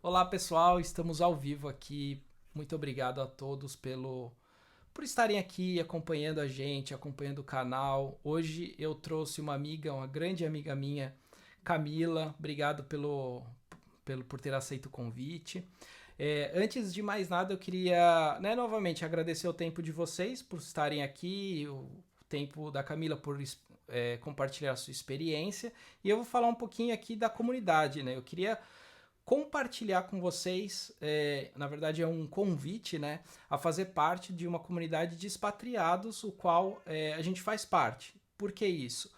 Olá pessoal, estamos ao vivo aqui. Muito obrigado a todos por estarem aqui acompanhando a gente, acompanhando o canal. Hoje eu trouxe uma amiga, uma grande amiga minha, Camila. Obrigado por ter aceito o convite. Antes de mais nada, eu queria novamente agradecer o tempo de vocês por estarem aqui, o tempo da Camila por compartilhar a sua experiência. E eu vou falar um pouquinho aqui da comunidade, né? Eu queria compartilhar com vocês, na verdade é um convite, né, a fazer parte de uma comunidade de expatriados, o qual a gente faz parte. Por que isso?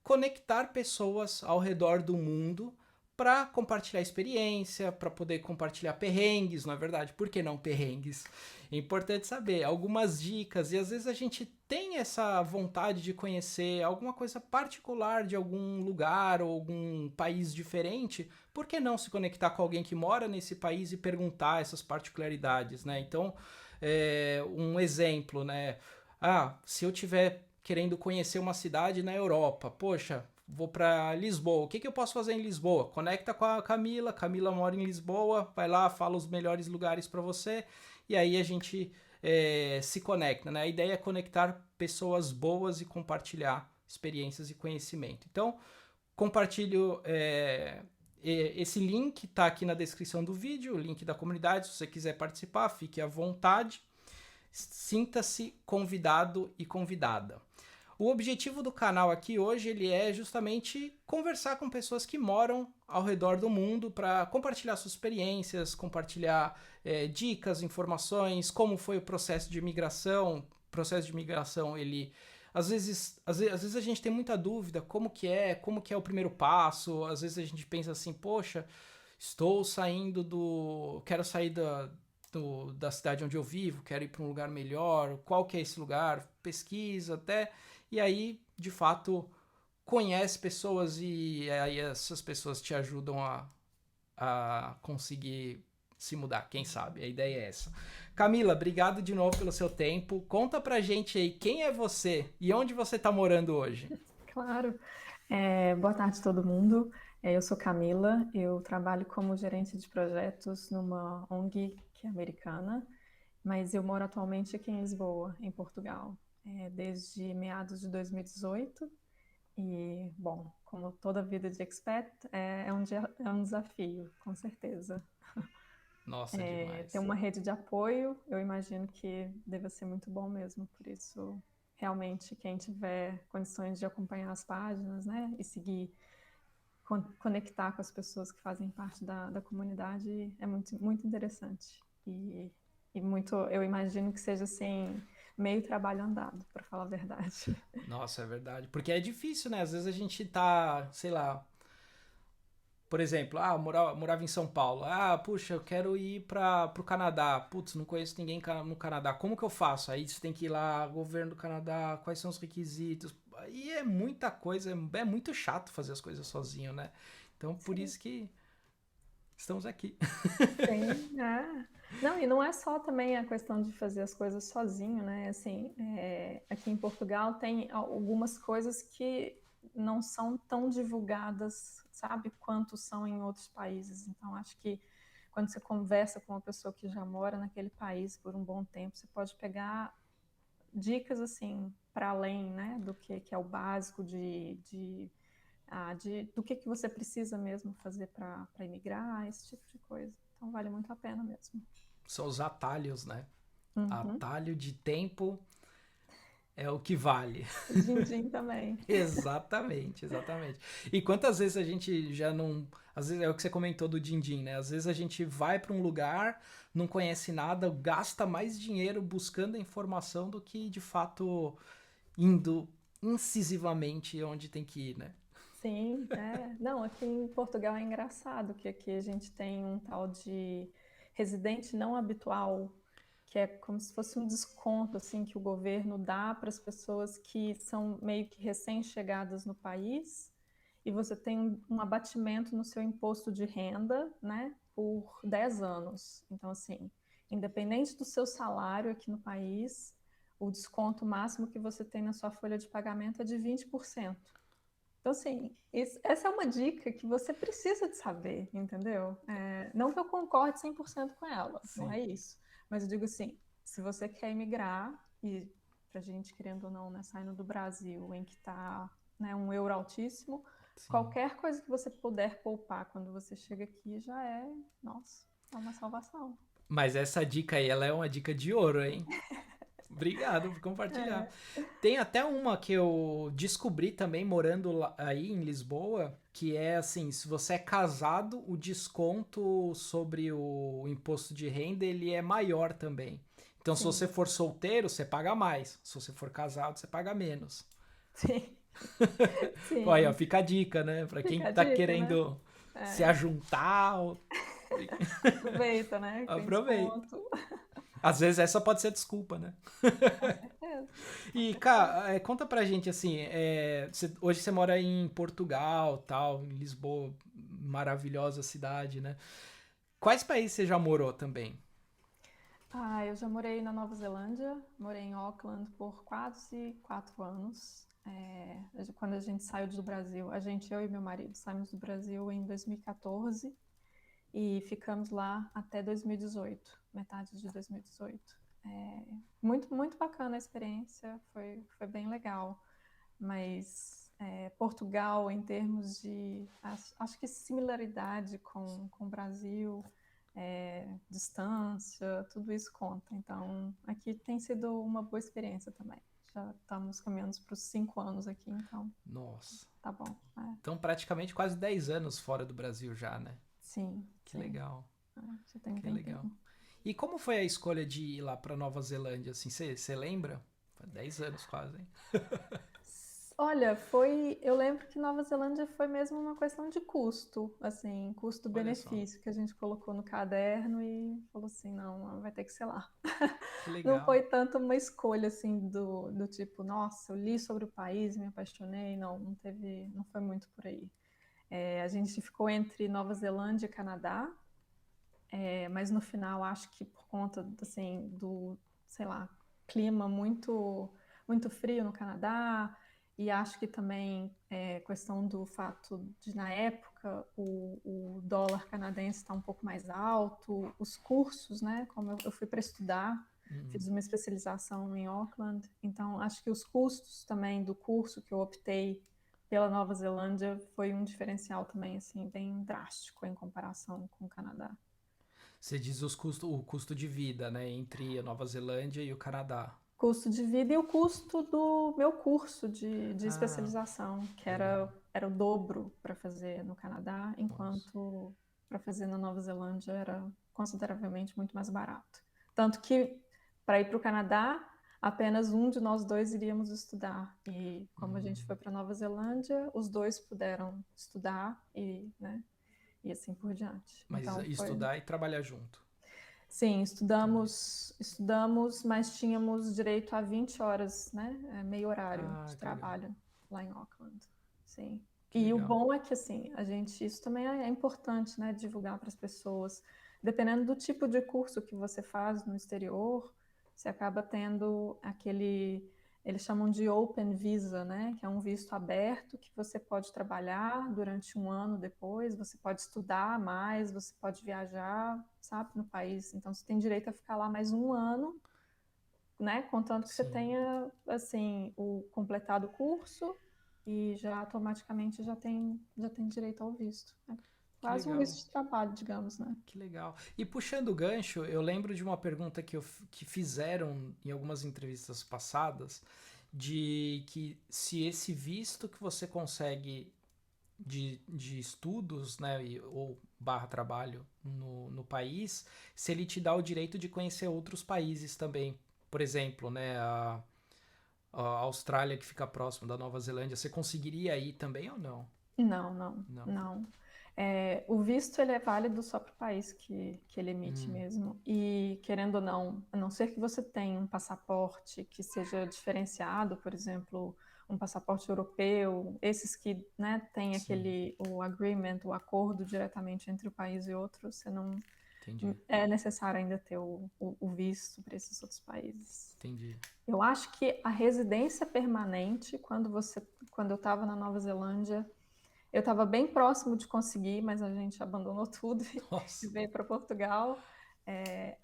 Conectar pessoas ao redor do mundo para compartilhar experiência, para poder compartilhar perrengues, na verdade. Por que não perrengues? É importante saber algumas dicas e às vezes a gente tem essa vontade de conhecer alguma coisa particular de algum lugar ou algum país diferente. Por que não se conectar com alguém que mora nesse país e perguntar essas particularidades, né? Então, um exemplo, né? Se eu tiver querendo conhecer uma cidade na Europa, poxa, vou para Lisboa. O que eu posso fazer em Lisboa? Conecta com a Camila. Camila mora em Lisboa. Vai lá, fala os melhores lugares para você. E aí a gente se conecta, né? A ideia é conectar pessoas boas e compartilhar experiências e conhecimento. Então, compartilho esse link, tá aqui na descrição do vídeo, o link da comunidade. Se você quiser participar, fique à vontade. Sinta-se convidado e convidada. O objetivo do canal aqui hoje ele é justamente conversar com pessoas que moram ao redor do mundo para compartilhar suas experiências, compartilhar dicas, informações, como foi o processo de imigração. O processo de imigração, ele às vezes a gente tem muita dúvida como que é o primeiro passo. Às vezes a gente pensa assim, poxa, quero sair da cidade onde eu vivo, quero ir para um lugar melhor, qual que é esse lugar, pesquisa até, e aí, de fato, conhece pessoas e aí essas pessoas te ajudam a conseguir se mudar, quem sabe, a ideia é essa. Camila, obrigado de novo pelo seu tempo, conta pra gente aí quem é você e onde você tá morando hoje. Claro. Boa tarde, todo mundo. Eu sou Camila, eu trabalho como gerente de projetos numa ONG que é americana, mas eu moro atualmente aqui em Lisboa, em Portugal, desde meados de 2018. E, bom, como toda vida de expat, é um desafio, com certeza. Nossa, Ter demais. uma rede de apoio, eu imagino que deva ser muito bom mesmo, por isso, realmente, quem tiver condições de acompanhar as páginas, né, e seguir conectar com as pessoas que fazem parte da comunidade é muito, muito interessante. E muito, eu imagino que seja assim, meio trabalho andado, para falar a verdade. Nossa, é verdade. Porque é difícil, né? Às vezes a gente tá, sei lá, por exemplo, morava em São Paulo. Puxa, eu quero ir para pro Canadá. Putz, não conheço ninguém no Canadá. Como que eu faço? Aí você tem que ir lá, governo do Canadá, quais são os requisitos? E é muita coisa, é muito chato fazer as coisas sozinho, né? Então, por Sim, isso que estamos aqui. sim, é. Não, e não é só também a questão de fazer as coisas sozinho, né? Assim, aqui em Portugal tem algumas coisas que não são tão divulgadas, sabe, quanto são em outros países. Então, acho que quando você conversa com uma pessoa que já mora naquele país por um bom tempo, você pode pegar dicas assim para além, né, do que é o básico do que você precisa mesmo fazer para imigrar, esse tipo de coisa. Então vale muito a pena mesmo. São os atalhos, né? Uhum. Atalho de tempo é o que vale. O din-din também. Exatamente, exatamente. E quantas vezes a gente já não. Às vezes é o que você comentou do din-din, né? Às vezes a gente vai para um lugar, não conhece nada, gasta mais dinheiro buscando a informação do que de fato indo incisivamente onde tem que ir, né? Sim, é. Não, aqui em Portugal é engraçado que aqui a gente tem um tal de residente não habitual, que é como se fosse um desconto assim que o governo dá para as pessoas que são meio que recém-chegadas no país, e você tem um abatimento no seu imposto de renda, né, por 10 anos. Então, assim, independente do seu salário aqui no país, o desconto máximo que você tem na sua folha de pagamento é de 20%. Então, assim, essa é uma dica que você precisa de saber, entendeu? Não que eu concorde 100% com ela, não Sim, é isso. Mas eu digo assim, se você quer emigrar, e pra gente, querendo ou não, né, saindo do Brasil, em que está, né, um euro altíssimo, sim. qualquer coisa que você puder poupar quando você chega aqui já é, nossa, é uma salvação. Mas essa dica aí, ela é uma dica de ouro, hein? Obrigado por compartilhar. É, Tem até uma que eu descobri também morando aí em Lisboa, que é assim, se você é casado, o desconto sobre o imposto de renda ele é maior também. Então, se você sim, for solteiro, você paga mais. Se você for casado, você paga menos. sim, Olha, sim. fica a dica, né? Pra quem Fica a tá dica, né? querendo se É, ajuntar, aproveita, né? Tem aproveita. desconto. Às vezes essa pode ser a desculpa, né? Com certeza, com E, certeza. cara, conta pra gente assim, hoje você mora em Portugal, tal, em Lisboa, maravilhosa cidade, né? Quais países você já morou também? Ah, eu já morei na Nova Zelândia, morei em Auckland por quase 4 anos. Quando a gente saiu do Brasil, eu e meu marido, saímos do Brasil em 2014 e ficamos lá até 2018, metade de 2018. Muito, muito bacana a experiência, foi bem legal. Mas Portugal, em termos de, acho que similaridade com o Brasil, distância, tudo isso conta. Então, aqui tem sido uma boa experiência também. Já estamos caminhando para os 5 anos aqui, então Nossa. tá bom. Então, praticamente quase 10 anos fora do Brasil já, né? Sim, Que sim. legal, Já tem um que legal. tempinho. E como foi a escolha de ir lá pra Nova Zelândia, assim, você lembra? Foi 10 anos quase, hein? Olha, eu lembro que Nova Zelândia foi mesmo uma questão de custo, assim, Olha só, custo-benefício, que a gente colocou no caderno e falou assim, não, vai ter que ser lá. que Não legal. foi tanto uma escolha, assim, do tipo, nossa, eu li sobre o país, me apaixonei, não teve, não foi muito por aí. A gente ficou entre Nova Zelândia e Canadá, mas no final acho que por conta, assim, sei lá, clima muito frio no Canadá, e acho que também questão do fato de, na época, o dólar canadense está um pouco mais alto, os cursos, né, como eu fui para estudar, fiz uma especialização em Auckland, então acho que os custos também do curso que eu optei pela Nova Zelândia foi um diferencial também, assim, bem drástico em comparação com o Canadá. Você diz o custo de vida, né, entre a Nova Zelândia e o Canadá. Custo de vida e o custo do meu curso de Ah, especialização, que legal. era o dobro para fazer no Canadá, Nossa. enquanto para fazer na Nova Zelândia era consideravelmente muito mais barato. Tanto que para ir para o Canadá, apenas um de nós dois iríamos estudar. E como a gente foi para Nova Zelândia, os dois puderam estudar né, e assim por diante. Mas Então foi. estudar e trabalhar junto. Sim, Entendi. estudamos, mas tínhamos direito a 20 horas, né? Meio horário Ah, de que legal. trabalho lá em Auckland. Sim. Que E o legal. bom é que, assim, isso também é importante, né? Divulgar para as pessoas. Dependendo do tipo de curso que você faz no exterior, você acaba tendo eles chamam de Open Visa, né? Que é um visto aberto que você pode trabalhar durante um ano depois, você pode estudar mais, você pode viajar, sabe, no país. Então, você tem direito a ficar lá mais um ano, né? Contanto que você Sim. tenha, assim, o completado o curso e já automaticamente já tem direito ao visto. É Que quase um legal. visto de trabalho, digamos, né? Que legal. E puxando o gancho, eu lembro de uma pergunta que fizeram em algumas entrevistas passadas, de que se esse visto que você consegue de estudos, né, ou barra trabalho no país, se ele te dá o direito de conhecer outros países também. Por exemplo, né, a Austrália que fica próximo da Nova Zelândia, você conseguiria ir também ou não? Não, não, Não. não. O visto ele é válido só para o país que ele emite Hum, mesmo. E querendo ou não, a não ser que você tenha um passaporte que seja diferenciado, por exemplo, um passaporte europeu, esses que, né, tem sim, o agreement, o acordo diretamente entre o país e outro, você não, Entendi, é necessário ainda ter o visto para esses outros países. entendi. Eu acho que a residência permanente, quando eu estava na Nova Zelândia, eu estava bem próximo de conseguir, mas a gente abandonou tudo e Nossa, veio para Portugal.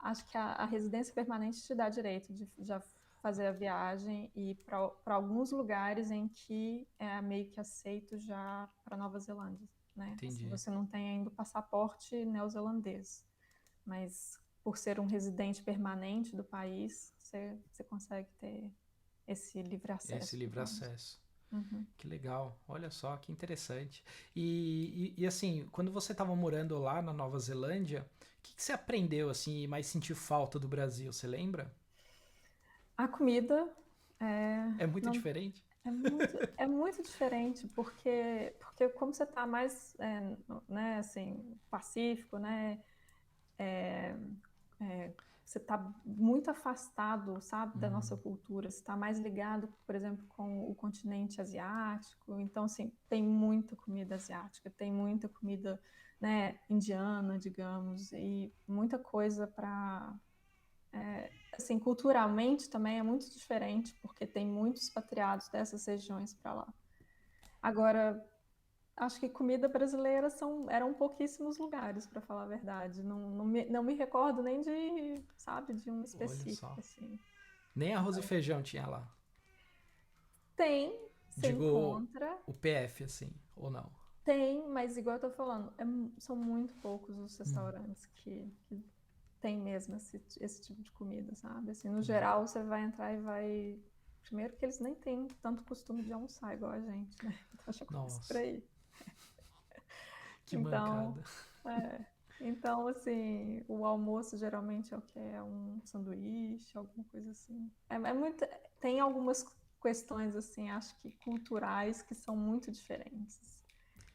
Acho que a residência permanente te dá direito de já fazer a viagem e ir para alguns lugares em que é meio que aceito já para Nova Zelândia, né? Assim, entendi. você não tem ainda o passaporte neozelandês, mas por ser um residente permanente do país, você consegue ter esse livre Esse acesso, livre digamos. acesso. Uhum. Que legal, olha só, que interessante. E assim, quando você estava morando lá na Nova Zelândia, o que você aprendeu assim e mais sentiu falta do Brasil? Você lembra? A comida é, É muito não, diferente? é muito diferente, porque como você está mais, né, assim, pacífico, né, você está muito afastado, sabe, da nossa cultura, você está mais ligado, por exemplo, com o continente asiático, então, assim, tem muita comida asiática, tem muita comida, né, indiana, digamos, e muita coisa para, assim, culturalmente também é muito diferente, porque tem muitos expatriados dessas regiões para lá. Agora, acho que comida brasileira eram pouquíssimos lugares, para falar a verdade. Não me recordo nem de, sabe, de um Olha específico, só. assim. Nem arroz e feijão tinha lá. Tem, você Digo encontra, o PF, assim, ou não? tem, mas igual eu tô falando, são muito poucos os restaurantes que tem mesmo esse tipo de comida, sabe? Assim, no Entendi. geral, você vai entrar e vai. Primeiro que eles nem têm tanto costume de almoçar igual a gente, né? Então já começa por Nossa, aí. que Então, mancada. é. Então, assim, o almoço geralmente é o que é um sanduíche, alguma coisa assim. Tem algumas questões, assim, acho que culturais que são muito diferentes.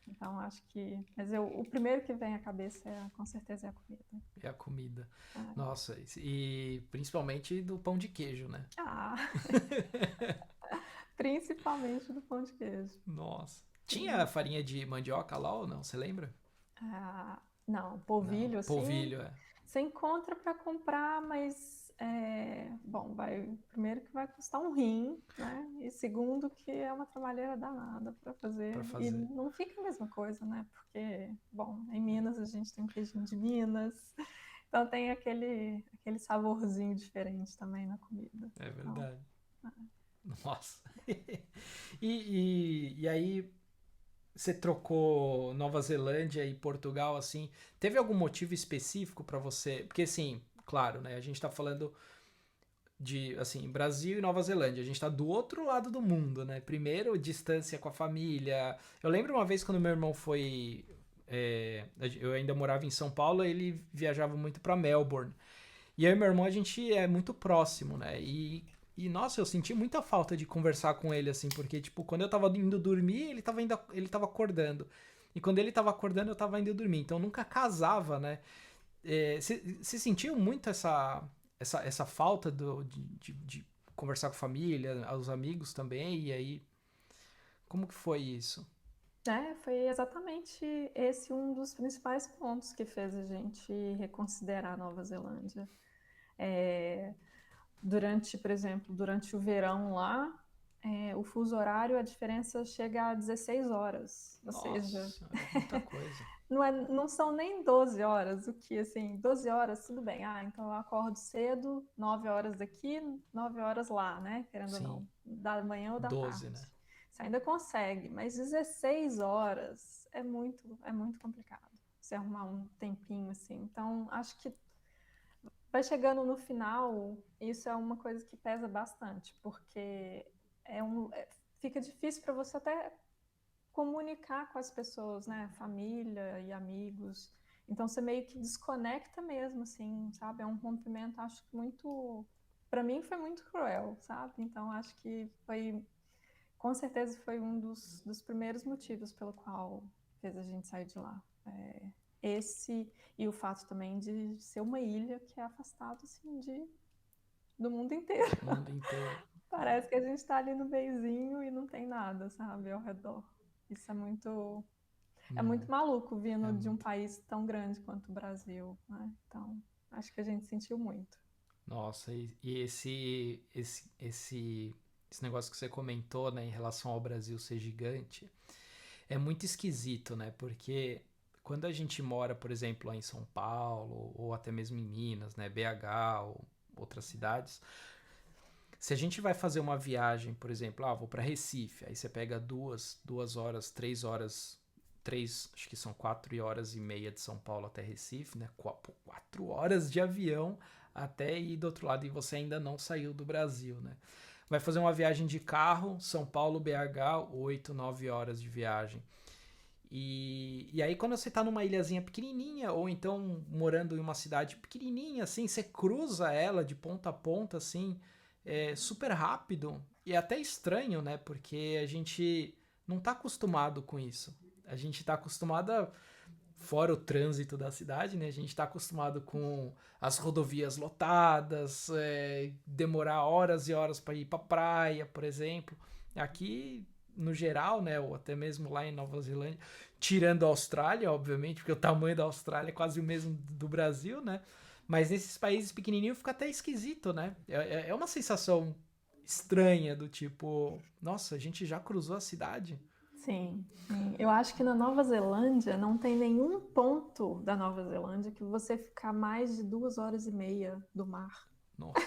Então, acho que. Mas o primeiro que vem à cabeça com certeza é a comida. É a comida. É. Nossa, e principalmente do pão de queijo, né? Ah, principalmente do pão de queijo. Nossa. Tinha Sim. farinha de mandioca lá ou não? Você lembra? Ah, não, Não. polvilho, assim, Polvilho, é. você encontra para comprar, mas bom, primeiro que vai custar um rim, né? E segundo que é uma trabalheira danada para Pra fazer e fazer. não fica a mesma coisa, né? Porque, bom, em Minas a gente tem um queijinho de Minas, então tem aquele saborzinho diferente também na comida. É Então, verdade. Nossa. E aí, você trocou Nova Zelândia e Portugal, assim. Teve algum motivo específico pra você? Porque, assim, claro, né? A gente tá falando de, assim, Brasil e Nova Zelândia. A gente tá do outro lado do mundo, né? Primeiro, distância com a família. Eu lembro uma vez quando meu irmão foi. Eu ainda morava em São Paulo, ele viajava muito pra Melbourne. E eu e meu irmão, a gente é muito próximo, né? Nossa, eu senti muita falta de conversar com ele, assim, porque, tipo, quando eu tava indo dormir, ele tava acordando. E quando ele tava acordando, eu tava indo dormir. Então nunca casava, né? Você sentiu muito essa falta de conversar com a família, os amigos também? E aí, como que foi isso? foi exatamente esse um dos principais pontos que fez a gente reconsiderar a Nova Zelândia. É, por exemplo, durante o verão lá, o fuso horário, a diferença chega a 16 horas. Ou seja, Nossa, é muita coisa. não são nem 12 horas, o que, assim, 12 horas, tudo bem. Ah, então eu acordo cedo, 9 horas daqui, 9 horas lá, né? Querendo ou Sim, não, da manhã ou da 12, tarde. né? Você ainda consegue, mas 16 horas é muito complicado. Você arrumar um tempinho assim. Então, acho que vai chegando no final, isso é uma coisa que pesa bastante, porque fica difícil para você até comunicar com as pessoas, né? Família e amigos. Então você meio que desconecta mesmo, assim, sabe? É um rompimento, acho que muito. Para mim foi muito cruel, sabe? Então acho que com certeza foi um dos primeiros motivos pelo qual fez a gente sair de lá. Esse e o fato também de ser uma ilha que é afastado assim do mundo inteiro. Mundo inteiro. Parece que a gente está ali no beizinho e não tem nada, sabe, ao redor. Isso é muito. É muito maluco É vindo de um muito. país tão grande quanto o Brasil, né? Então, acho que a gente sentiu muito. Nossa, e esse negócio que você comentou, né, em relação ao Brasil ser gigante, é muito esquisito, né? Porque quando a gente mora, por exemplo, lá em São Paulo, ou até mesmo em Minas, né, BH ou outras cidades, se a gente vai fazer uma viagem, por exemplo, vou para Recife, aí você pega duas horas, 3 horas, acho que são 4 horas e meia de São Paulo até Recife, né? 4 horas de avião até ir do outro lado e você ainda não saiu do Brasil, né? Vai fazer uma viagem de carro, São Paulo, BH, 8, 9 horas de viagem. E aí, quando você tá numa ilhazinha pequenininha, ou então morando em uma cidade pequenininha, assim, você cruza ela de ponta a ponta, assim, super rápido. E é até estranho, né? Porque a gente não tá acostumado com isso. A gente tá acostumado fora o trânsito da cidade, né? A gente tá acostumado com as rodovias lotadas, demorar horas e horas para ir pra praia, por exemplo. Aqui, no geral, né? Ou até mesmo lá em Nova Zelândia, tirando a Austrália, obviamente, porque o tamanho da Austrália é quase o mesmo do Brasil, né? Mas nesses países pequenininhos fica até esquisito, né? É uma sensação estranha do tipo, nossa, a gente já cruzou a cidade? Sim, sim. Eu acho que na Nova Zelândia não tem nenhum ponto da Nova Zelândia que você ficar mais de 2 horas e meia do mar. Nossa.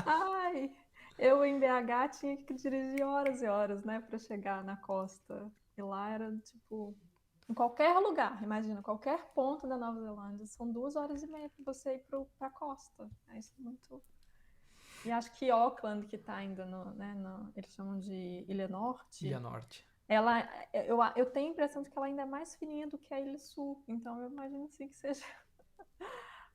Ai, eu em BH tinha que dirigir horas e horas, né, para chegar na costa. E lá era tipo, em qualquer lugar, imagina, qualquer ponto da Nova Zelândia, são 2 horas e meia para você ir para a costa. É isso muito. E acho que Auckland, que está ainda no, né, eles chamam de Ilha Ilha Norte, Norte. ela, eu tenho a impressão de que ela ainda é mais fininha do que a Ilha Sul. Então eu imagino assim que seja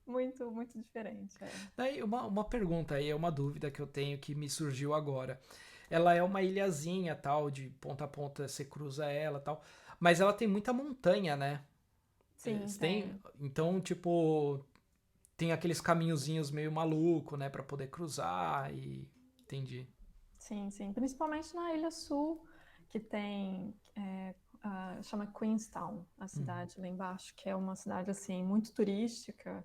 muito, muito diferente. É. Daí, uma pergunta aí, é uma dúvida que eu tenho que me surgiu agora. Ela é uma ilhazinha, tal, de ponta a ponta você cruza ela, tal, mas ela tem muita montanha, né? Sim, Tem, tem. então, tipo, tem aqueles caminhozinhos meio maluco, né, pra poder cruzar e entendi. Sim, sim. Principalmente na Ilha Sul, que tem, chama Queenstown, a Uhum. cidade lá embaixo, que é uma cidade, assim, muito turística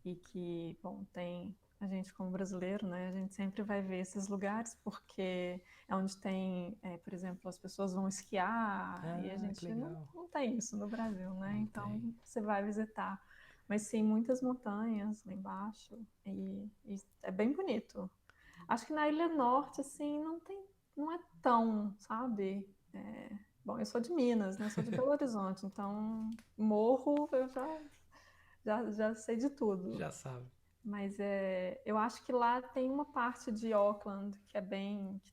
e que, bom, tem a gente como brasileiro, né? A gente sempre vai ver esses lugares porque é onde tem, por exemplo, as pessoas vão esquiar e a Ah, que gente legal. não tem isso no Brasil, né? Não Então tem. você vai visitar. Mas sim, muitas montanhas lá embaixo e é bem bonito. Acho que na Ilha Norte, assim, não é tão, sabe? Bom, eu sou de Minas, né? Eu sou de Belo Horizonte, então morro eu já sei de tudo. Já sabe. Mas eu acho que lá tem uma parte de Auckland que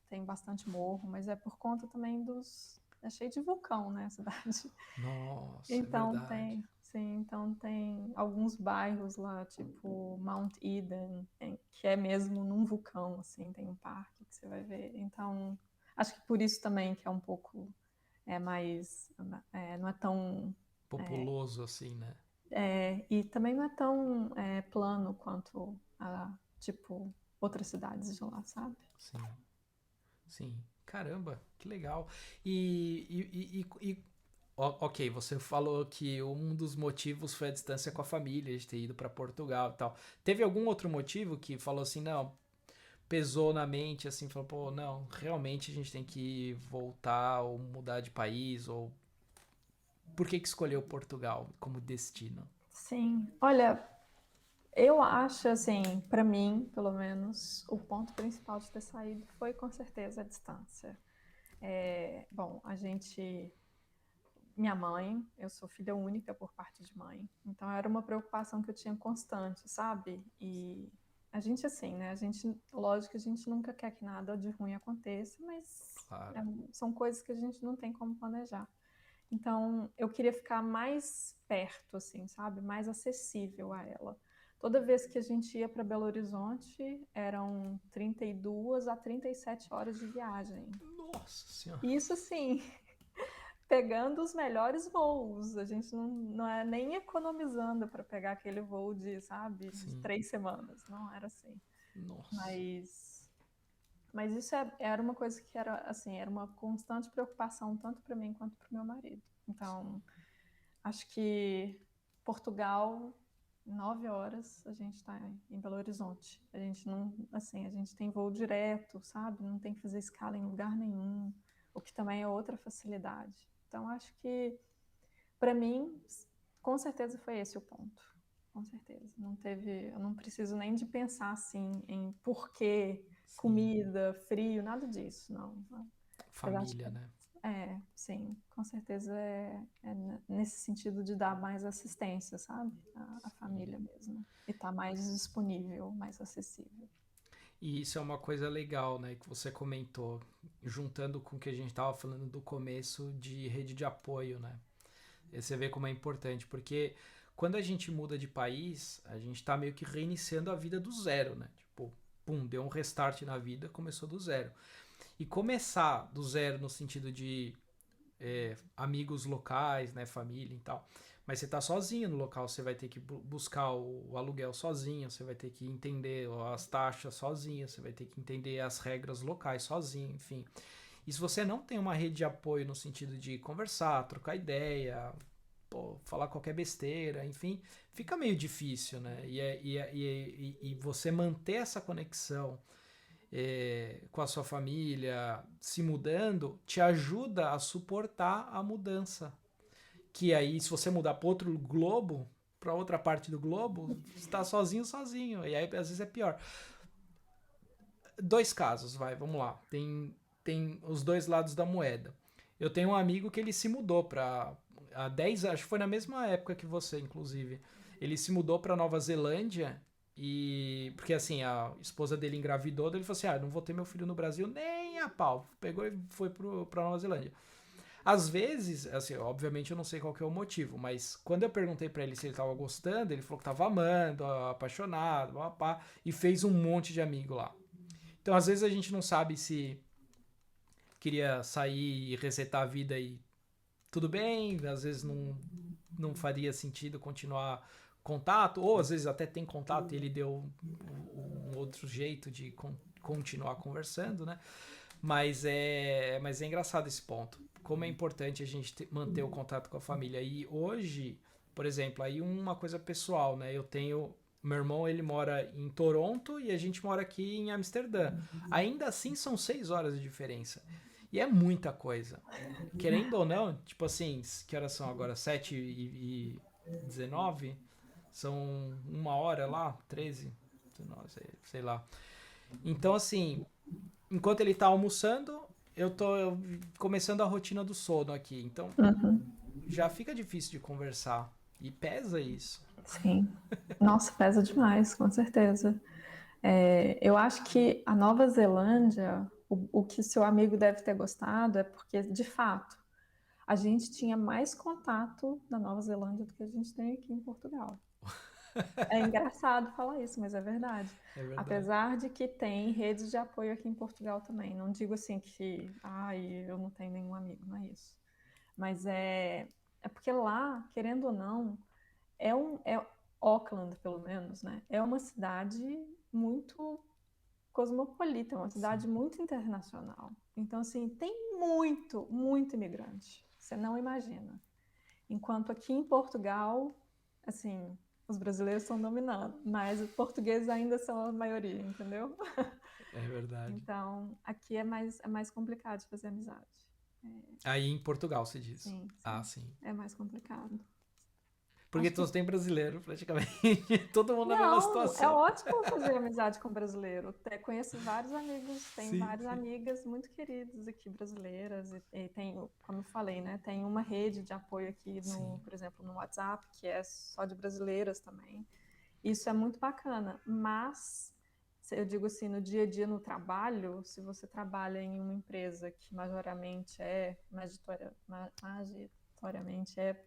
tem bastante morro, mas é por conta também é cheio de vulcão, né, a cidade. Nossa, é Então verdade. tem, sim, então tem alguns bairros lá, tipo Mount Eden, que é mesmo num vulcão, assim, tem um parque que você vai ver. Então, acho que por isso também que é um pouco mais, não é tão é, Populoso assim, né? e também não é tão plano quanto tipo, outras cidades de lá, sabe? Sim. Sim. Caramba, que legal. Ok, você falou que um dos motivos foi a distância com a família, de ter ido para Portugal e tal. Teve algum outro motivo que falou assim, não, pesou na mente, assim, falou, pô, não, realmente a gente tem que voltar ou mudar de país, ou por que que escolheu Portugal como destino? Sim. Olha, eu acho, assim, para mim, pelo menos, o ponto principal de ter saído foi com certeza a distância. Bom, minha mãe, eu sou filha única por parte de mãe, então era uma preocupação que eu tinha constante, sabe? E a gente, assim, né? Lógico que a gente nunca quer que nada de ruim aconteça, mas Claro. são coisas que a gente não tem como planejar. Então, eu queria ficar mais perto, assim, sabe? Mais acessível a ela. Toda vez que a gente ia para Belo Horizonte, eram 32 a 37 horas de viagem. Nossa senhora. E isso, assim, pegando os melhores voos. A gente não é nem economizando para pegar aquele voo de, sabe, de Sim. 3 semanas. Não era assim. Nossa. Mas isso era uma coisa que era, assim, era uma constante preocupação, tanto para mim quanto para o meu marido. Então, acho que Portugal, 9 horas, a gente está em Belo Horizonte. A gente não, assim, a gente tem voo direto, sabe? Não tem que fazer escala em lugar nenhum, o que também é outra facilidade. Então, acho que, para mim, com certeza foi esse o ponto. Com certeza. Não teve, eu não preciso nem de pensar assim em porquê, Sim. comida, frio, nada disso, não. Apesar de Família, né? sim, com certeza nesse sentido de dar mais assistência, sabe? A Sim. família mesmo. E tá mais disponível, mais acessível. E isso é uma coisa legal, né, que você comentou, juntando com o que a gente estava falando do começo de rede de apoio, né? E você vê como é importante, porque quando a gente muda de país, a gente tá meio que reiniciando a vida do zero, né? Tipo, pum, deu um restart na vida, começou do zero. E começar do zero no sentido de amigos locais, né, família e tal. Mas você tá sozinho no local, você vai ter que buscar o aluguel sozinho, você vai ter que entender as taxas sozinho, você vai ter que entender as regras locais sozinho, enfim. E se você não tem uma rede de apoio no sentido de conversar, trocar ideia, pô, falar qualquer besteira, enfim, fica meio difícil, né? E você manter essa conexão com a sua família, se mudando, te ajuda a suportar a mudança. Que aí, se você mudar para outro globo, para outra parte do globo, está sozinho, sozinho. E aí, às vezes, é pior. Dois casos, vamos lá. Tem os dois lados da moeda. Eu tenho um amigo que ele se mudou para há 10 anos, acho que foi na mesma época que você, inclusive. Ele se mudou para Nova Zelândia e porque assim, a esposa dele engravidou, ele falou assim: "Ah, não vou ter meu filho no Brasil nem a pau". Pegou e foi para Nova Zelândia. Às vezes, assim, obviamente eu não sei qual que é o motivo, mas quando eu perguntei para ele se ele tava gostando, ele falou que tava amando, apaixonado, papá, e fez um monte de amigo lá. Então, às vezes a gente não sabe se queria sair e resetar a vida e tudo bem, às vezes não faria sentido continuar contato, ou às vezes até tem contato e ele deu um outro jeito de continuar conversando, né? Mas é engraçado esse ponto. Como é importante a gente manter o contato com a família. E hoje, por exemplo, aí uma coisa pessoal, né? Eu tenho. Meu irmão, ele mora em Toronto e a gente mora aqui em Amsterdã. Ainda assim, são 6 horas de diferença. E é muita coisa. Querendo ou não, tipo assim, que horas são agora? 7h19? São 1 hora lá? 13? 19, sei lá. Então, assim, enquanto ele tá almoçando, eu tô começando a rotina do sono aqui. Então, Uhum, já fica difícil de conversar. E pesa isso. sim. Nossa, pesa demais, com certeza. Eu acho que a Nova Zelândia, o que seu amigo deve ter gostado é porque, de fato, a gente tinha mais contato na Nova Zelândia do que a gente tem aqui em Portugal. É engraçado falar isso, mas é verdade. É verdade. Apesar de que tem redes de apoio aqui em Portugal também. Não digo assim que, eu não tenho nenhum amigo, não é isso. Mas é porque lá, querendo ou não, é Auckland, pelo menos, né? É uma cidade muito cosmopolita, uma Sim. cidade muito internacional. Então, assim, tem muito, muito imigrante. Você não imagina. Enquanto aqui em Portugal, assim, os brasileiros estão dominando, mas os portugueses ainda são a maioria, entendeu? É verdade. Então, aqui é mais complicado de fazer amizade. Aí em Portugal se diz. Sim, Ah, sim. sim. É mais complicado. Porque Acho que todos têm brasileiro, praticamente. Todo mundo na mesma não, é situação. ótimo fazer amizade com brasileiro. Conheço vários amigos, tenho Sim, várias sim. amigas muito queridas aqui brasileiras e tenho, como eu falei, né, tem uma rede de apoio aqui Sim. por exemplo, no WhatsApp, que é só de brasileiras também. Isso é muito bacana, mas eu digo assim, no dia a dia no trabalho, se você trabalha em uma empresa que majoritariamente é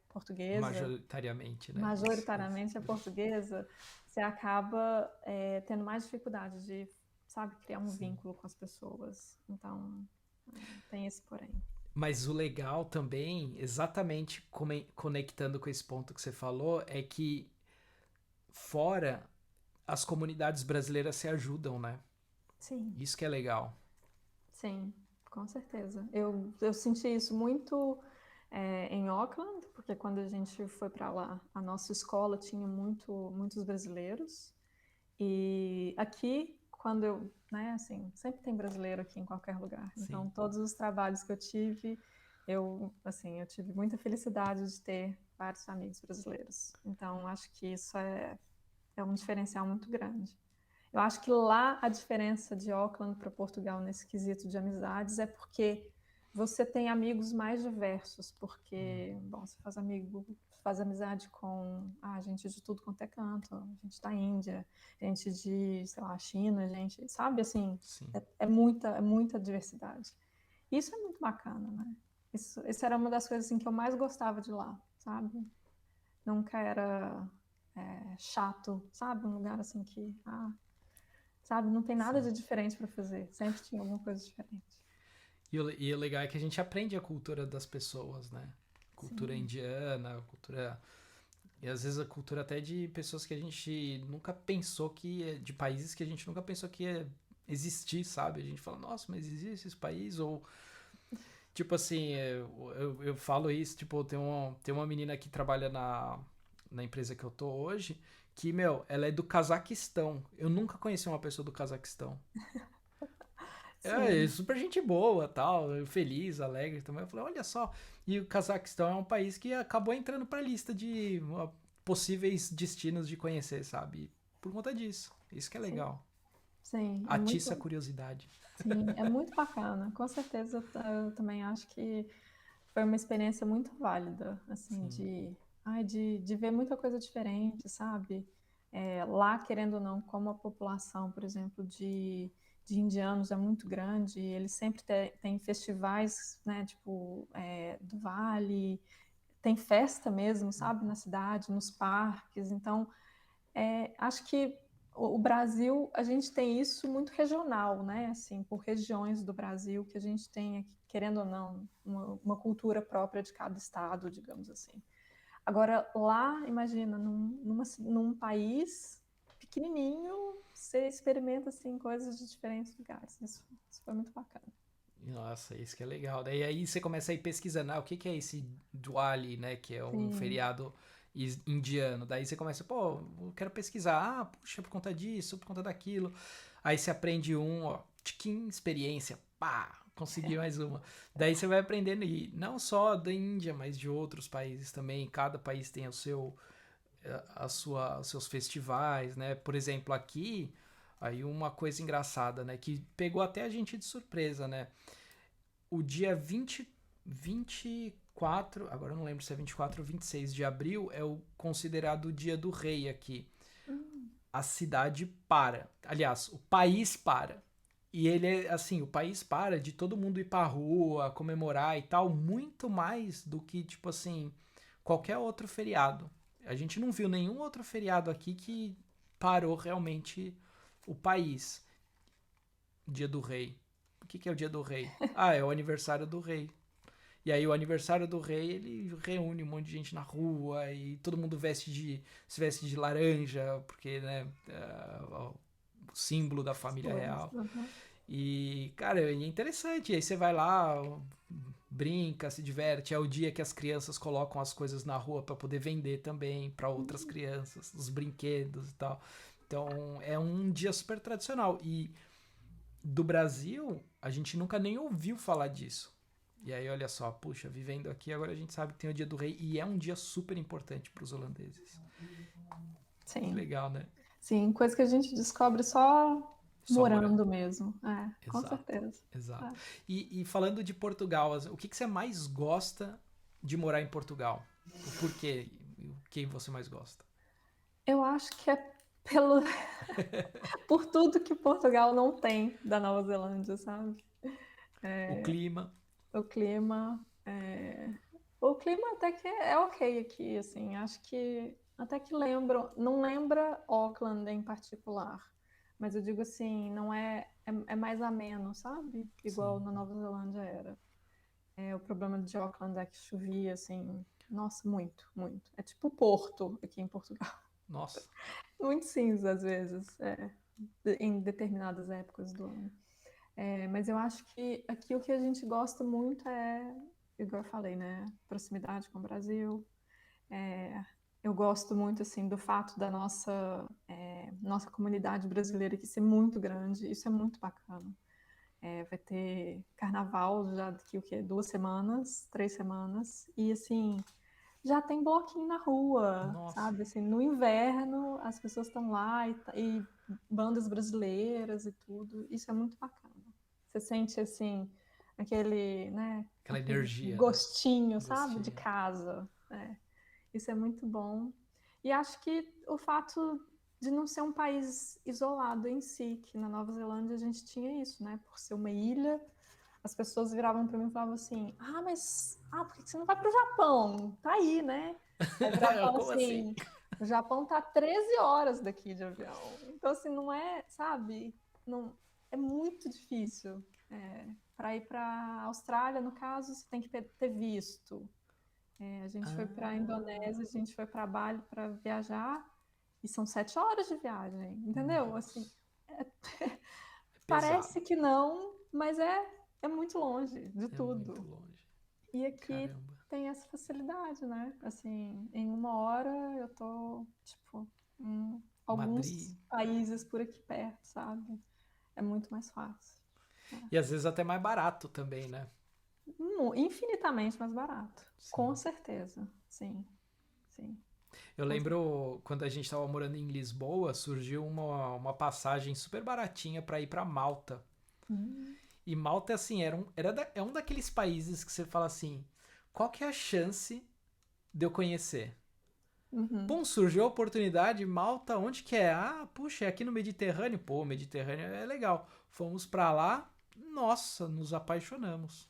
portuguesa, Majoritariamente, né? Isso. majoritariamente é portuguesa, você acaba tendo mais dificuldade de, sabe, criar um Sim. vínculo com as pessoas. Então, tem esse porém. Mas o legal também, exatamente conectando com esse ponto que você falou, é que fora as comunidades brasileiras se ajudam, né? Sim, Isso que é legal. sim, com certeza. Eu senti isso muito. em Auckland, porque quando a gente foi para lá, a nossa escola tinha muitos brasileiros. E aqui, quando eu, né, assim, sempre tem brasileiro aqui em qualquer lugar. Sim. Então, todos os trabalhos que eu tive, assim, eu tive muita felicidade de ter vários amigos brasileiros. Então, acho que isso é um diferencial muito grande. Eu acho que lá a diferença de Auckland para Portugal nesse quesito de amizades é porque você tem amigos mais diversos, porque, bom, você faz amizade com gente de tudo quanto é canto, gente da Índia, gente de, sei lá, China, gente, sabe, assim, Sim. é muita diversidade. Isso é muito bacana, né? Isso era uma das coisas assim, que eu mais gostava de lá, sabe? Nunca era chato, sabe? Um lugar assim que, sabe, não tem nada Sim. de diferente para fazer. Sempre tinha alguma coisa diferente. E o legal é que a gente aprende a cultura das pessoas, né? Cultura Sim, indiana, cultura. E às vezes a cultura até de pessoas que a gente nunca pensou que. De países que a gente nunca pensou que ia existir, sabe? A gente fala, nossa, mas existe esse país? Ou, tipo assim, eu falo isso, tipo, tem uma menina que trabalha na empresa que eu tô hoje, que, meu, ela é do Cazaquistão. Eu nunca conheci uma pessoa do Cazaquistão. É sim, super gente boa, tal, feliz, alegre também. Eu falei, olha só. E o Cazaquistão é um país que acabou entrando pra lista de possíveis destinos de conhecer, sabe? Por conta disso. Isso que é sim, legal. sim, Atiça a curiosidade. sim, é muito bacana. Com certeza, eu também acho que foi uma experiência muito válida, assim, Sim. de ver muita coisa diferente, sabe? Lá, querendo ou não, como a população, por exemplo, de indianos é muito grande, eles sempre têm festivais, né, tipo, do Vale, tem festa mesmo, sabe, na cidade, nos parques. Então, acho que o Brasil, a gente tem isso muito regional, né? Assim, por regiões do Brasil, que a gente tem, querendo ou não, uma cultura própria de cada estado, digamos assim. Agora, lá, imagina, num país pequenininho, você experimenta, assim, coisas de diferentes lugares. Isso foi muito bacana. Nossa, isso que é legal. Daí aí você começa a ir pesquisando, o que que é esse Diwali, né? Que é um Sim, feriado indiano. Daí você começa, pô, eu quero pesquisar. Ah, puxa, por conta disso, por conta daquilo. Aí você aprende ó, tiquim, experiência, pá, consegui mais uma. Daí você vai aprendendo, e não só da Índia, mas de outros países também. Cada país tem os seus festivais, né? Por exemplo, aqui, aí uma coisa engraçada, né? Que pegou até a gente de surpresa, né? O dia 24, agora eu não lembro se é 24 ou 26 de abril, é o considerado o dia do rei aqui. hum, A cidade para. Aliás, o país para. E ele é assim, o país para de todo mundo ir pra rua, comemorar e tal, muito mais do que, tipo assim, qualquer outro feriado. A gente não viu nenhum outro feriado aqui que parou realmente o país. Dia do rei. O que é o dia do rei? Ah, é o aniversário do rei. E aí o aniversário do rei, ele reúne um monte de gente na rua e todo mundo se veste de laranja, porque, né, o símbolo da as família cores. real. Uhum. E, cara, é interessante. Aí você vai lá, brinca, se diverte. É o dia que as crianças colocam as coisas na rua para poder vender também para outras crianças, os brinquedos e tal. Então, é um dia super tradicional. E do Brasil, a gente nunca nem ouviu falar disso. E aí, olha só, puxa, vivendo aqui, agora a gente sabe que tem o Dia do Rei e é um dia super importante para os holandeses. Que Sim, legal, né? sim, coisa que a gente descobre só Só morando. morando mesmo. Com Exato, certeza. exato. É. E falando de Portugal, o que você mais gosta de morar em Portugal? O porquê? O que você mais gosta? Eu acho que é pelo, por tudo que Portugal não tem da Nova Zelândia, sabe? O clima? O clima, o clima até que é ok aqui, assim. Acho que até que não lembra Auckland em particular, mas eu digo assim, não é mais ameno, sabe? Igual Sim. na Nova Zelândia era. O problema de Auckland é que chovia assim, nossa, muito, muito. É tipo Porto aqui em Portugal. Nossa. Muito cinza às vezes, em determinadas épocas do ano. Mas eu acho que aqui o que a gente gosta muito igual eu falei, né? Proximidade com o Brasil. É, eu gosto muito, assim, do fato da nossa comunidade brasileira aqui ser muito grande. Isso é muito bacana. Vai ter carnaval já daqui o quê? 2 semanas, 3 semanas. E, assim, já tem bloquinho na rua, Nossa. sabe? Assim, no inverno, as pessoas estão lá e bandas brasileiras e tudo. Isso é muito bacana. Você sente, assim, aquele, né? Aquela Aquele energia, né? gostinho, sabe? De Gostinho. casa. Isso é muito bom. E acho que o fato de não ser um país isolado em si, que na Nova Zelândia a gente tinha isso, né? Por ser uma ilha, as pessoas viravam para mim e falavam assim: por que você não vai para o Japão? Tá aí, né? Aí virava e falava Como assim? assim: o Japão tá 13 horas daqui de avião. Então, assim, não é, sabe? Não, é muito difícil. Para ir para a Austrália, no caso, você tem que ter visto. A gente foi para a Ah, Indonésia, a gente foi para Bali para viajar, e são 7 horas de viagem, entendeu? Assim, nossa. é- É pesado. parece que não, mas é muito longe de É muito tudo. longe. E aqui Caramba. tem essa facilidade, né? Assim, em 1 hora eu tô, tipo, em Madrid. alguns países por aqui perto, sabe? É muito mais fácil. E às vezes até mais barato também, né? Infinitamente mais barato. Com Sim. certeza. Sim, sim, Eu com certeza. lembro quando a gente estava morando em Lisboa, surgiu uma passagem super baratinha para ir para Malta. Hum, E Malta, assim, é um daqueles países que você fala assim: qual que é a chance de eu conhecer? uhum. Pum, surgiu a oportunidade, Malta, onde que é? Ah, puxa, é aqui no Mediterrâneo. Pô, o Mediterrâneo é legal. Fomos pra lá, nossa, nos apaixonamos.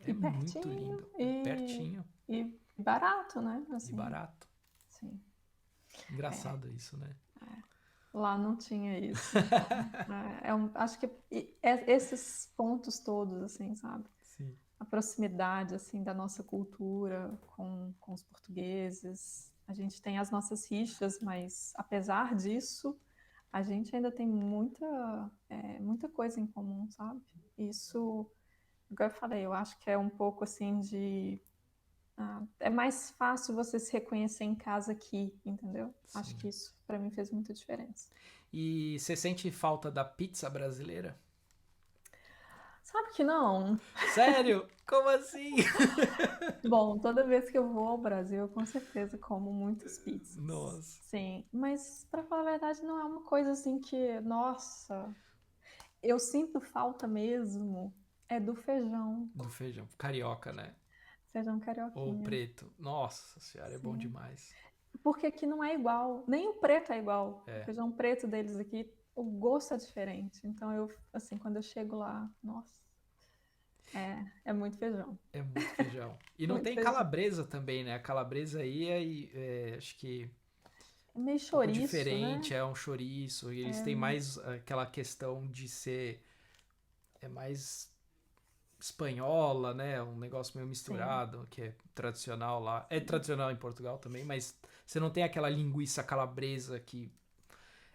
É E muito pertinho lindo, pertinho e barato, né? e Assim, barato. sim. É, Engraçado isso, né? lá não tinha isso, então, acho que esses pontos todos, assim, sabe? Sim, A proximidade, assim, da nossa cultura com os portugueses. A gente tem as nossas rixas, mas apesar disso, a gente ainda tem muita coisa em comum, sabe? Isso, igual eu falei, eu acho que é um pouco assim é mais fácil você se reconhecer em casa aqui, entendeu? Acho sim. que isso para mim fez muita diferença. E você sente falta da pizza brasileira? Sabe que não? Sério? Como assim? Bom, toda vez que eu vou ao Brasil, eu com certeza como muitas pizzas. Nossa. Sim, mas para falar a verdade, não é uma coisa assim que, nossa, eu sinto falta mesmo é do feijão, Do feijão. Carioca, né? feijão Ou carioquinha. preto. Nossa senhora, é bom Sim. demais. Porque aqui não é igual, nem o preto é igual. O É, feijão preto deles aqui, o gosto é diferente. Então eu, assim, quando eu chego lá, nossa, é muito feijão, é muito feijão. E não muito tem feijão. calabresa também, né? A calabresa aí acho que É meio um pouco chouriço, né? diferente, é um chouriço. E eles têm mais aquela questão de ser mais espanhola, né? Um negócio meio Sim, misturado, que é tradicional lá. É tradicional em Portugal também, mas você não tem aquela linguiça calabresa que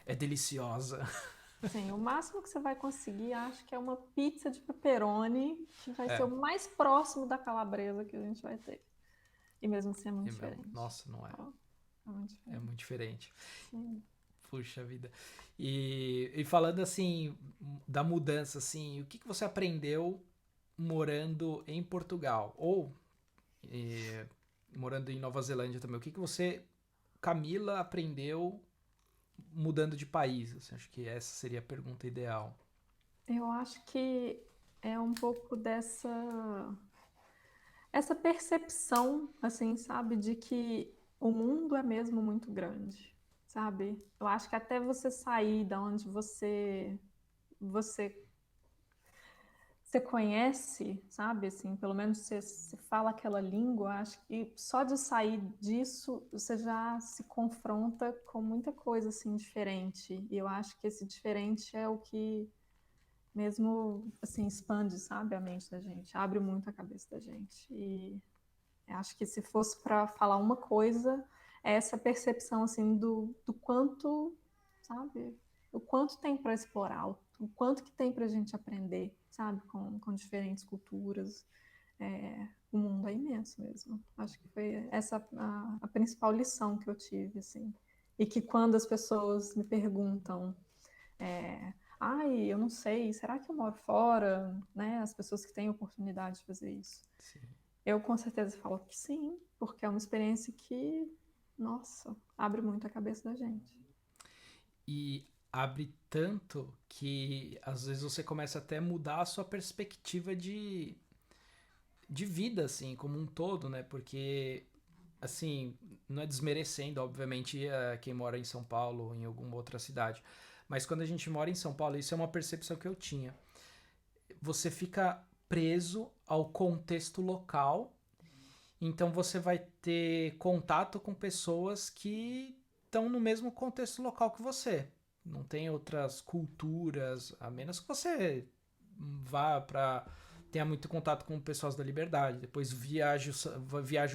é deliciosa. sim. O máximo que você vai conseguir, acho que é uma pizza de pepperoni, que vai ser É, o mais próximo da calabresa que a gente vai ter. E mesmo assim é muito é mesmo. diferente. Nossa, não é. Ó, é muito É diferente. muito diferente. Sim. Puxa vida. E falando assim, da mudança, assim, o que, que você aprendeu morando em Portugal? Ou morando em Nova Zelândia também? O que, que você, Camila, aprendeu mudando de país? Assim, acho que essa seria a pergunta ideal. Eu acho que é um pouco essa percepção, assim, sabe, de que o mundo é mesmo muito grande, sabe? Eu acho que até você sair da onde você você conhece, sabe, assim, pelo menos você fala aquela língua, acho que só de sair disso você já se confronta com muita coisa assim diferente. E eu acho que esse diferente é o que mesmo assim expande, sabe, a mente da gente, abre muito a cabeça da gente. E acho que se fosse para falar uma coisa, é essa percepção assim do quanto, sabe, o quanto tem para explorar, o quanto que tem para a gente aprender, sabe, com diferentes culturas. O mundo é imenso mesmo. Acho que foi essa a principal lição que eu tive, assim. E que quando as pessoas me perguntam, ai, eu não sei, será que eu moro fora, né? As pessoas que têm oportunidade de fazer isso. Sim. Eu com certeza falo que sim, porque é uma experiência que, nossa, abre muito a cabeça da gente. E abre tanto que às vezes você começa até a mudar a sua perspectiva de vida, assim, como um todo, né? Porque, assim, não é desmerecendo, obviamente, quem mora em São Paulo ou em alguma outra cidade. Mas quando a gente mora em São Paulo, isso é uma percepção que eu tinha. Você fica preso ao contexto local, então você vai ter contato com pessoas que estão no mesmo contexto local que você. Não tem outras culturas, a menos que você vá para tenha muito contato com pessoas da Liberdade, depois viaja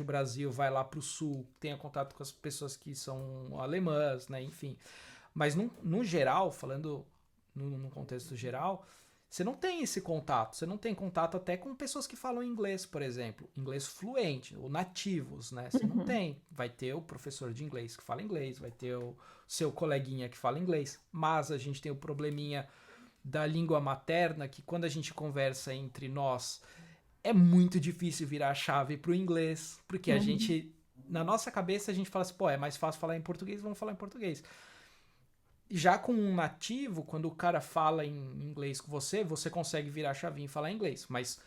o Brasil, vai lá para o sul, tenha contato com as pessoas que são alemãs, né? Enfim. Mas no geral, falando no contexto geral, você não tem esse contato. Você não tem contato até com pessoas que falam inglês, por exemplo. Inglês fluente, ou nativos, né? Você não Uhum. tem. Vai ter o professor de inglês que fala inglês, vai ter o seu coleguinha que fala inglês. Mas a gente tem o probleminha da língua materna, que quando a gente conversa entre nós, é muito difícil virar a chave pro inglês. Porque a Uhum. gente, na nossa cabeça, a gente fala assim, pô, é mais fácil falar em português, vamos falar em português. Já com um nativo, quando o cara fala em inglês com você, você consegue virar a chavinha e falar inglês. Mas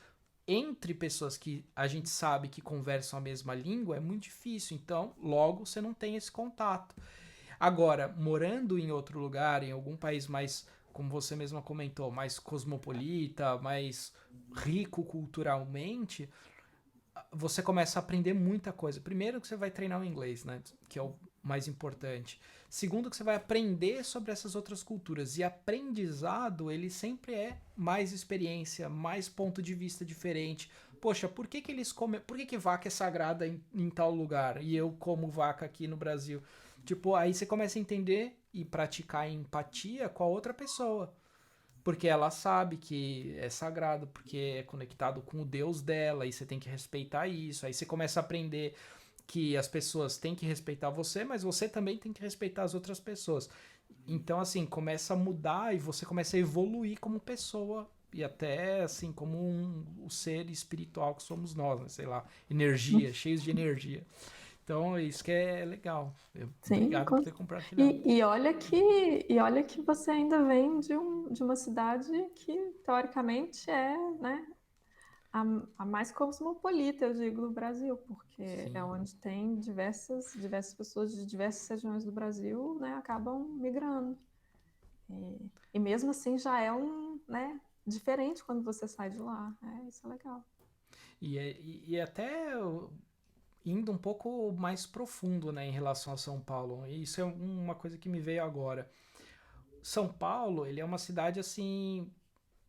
entre pessoas que a gente sabe que conversam a mesma língua é muito difícil. Então, logo você não tem esse contato. Agora, morando em outro lugar, em algum país mais, como você mesma comentou, mais cosmopolita, mais rico culturalmente, você começa a aprender muita coisa. Primeiro que você vai treinar o inglês, né? Que é o mais importante. Segundo que você vai aprender sobre essas outras culturas. E aprendizado, ele sempre é mais experiência, mais ponto de vista diferente. Poxa, por que eles comem... Por que vaca é sagrada em tal lugar e eu como vaca aqui no Brasil? Tipo, aí você começa a entender e praticar empatia com a outra pessoa. Porque ela sabe que é sagrado, porque é conectado com o Deus dela, e você tem que respeitar isso. Aí você começa a aprender que as pessoas têm que respeitar você, mas você também tem que respeitar as outras pessoas. Então, assim, começa a mudar e você começa a evoluir como pessoa e até, assim, como o ser espiritual que somos nós, né? Sei lá, energia, cheios de energia. Então, isso que é legal. Sim, Obrigado por ter compartilhado. e olha que você ainda vem de uma cidade que, teoricamente, é, né, a mais cosmopolita, eu digo, do Brasil, porque é Sim. onde tem diversas pessoas de diversas regiões do Brasil, né, acabam migrando. E mesmo assim já é né, diferente quando você sai de lá. Isso é legal. E até indo um pouco mais profundo, né, em relação a São Paulo. E isso é uma coisa que me veio agora. São Paulo, ele é uma cidade assim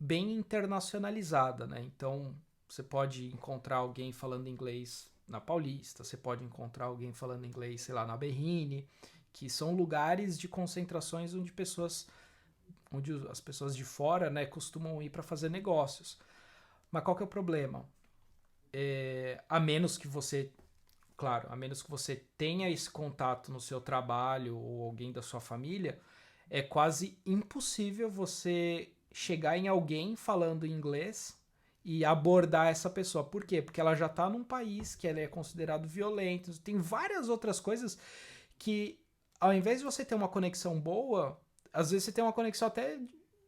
bem internacionalizada, né? Então, você pode encontrar alguém falando inglês na Paulista, você pode encontrar alguém falando inglês, sei lá, na Berrine, que são lugares de concentrações onde as pessoas de fora, né, costumam ir para fazer negócios. Mas qual que é o problema? A menos que você Claro, a menos que você tenha esse contato no seu trabalho ou alguém da sua família, é quase impossível você chegar em alguém falando inglês e abordar essa pessoa. Por quê? Porque ela já está num país que ela é considerado violento. Tem várias outras coisas que, ao invés de você ter uma conexão boa, às vezes você tem uma conexão até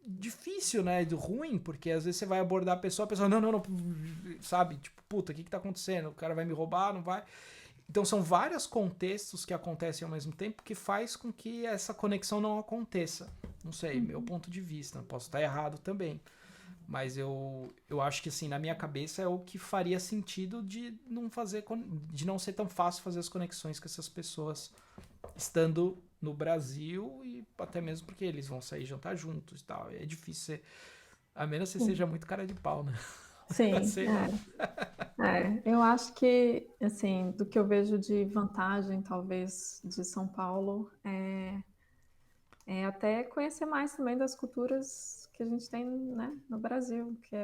difícil, né? Do ruim, porque às vezes você vai abordar a pessoa, não, não, não, sabe? Tipo, puta, o que tá acontecendo? O cara vai me roubar, não vai? Então são vários contextos que acontecem ao mesmo tempo que faz com que essa conexão não aconteça. Não sei, meu Uhum. ponto de vista. Posso estar errado também. Mas eu acho que assim, na minha cabeça é o que faria sentido de não ser tão fácil fazer as conexões com essas pessoas estando no Brasil e até mesmo porque eles vão sair jantar juntos e tal. É difícil ser, a menos que você seja Sim, muito cara de pau, né? sim, Sei lá. eu acho que, assim, do que eu vejo de vantagem, talvez, de São Paulo, é até conhecer mais também das culturas que a gente tem, né, no Brasil, que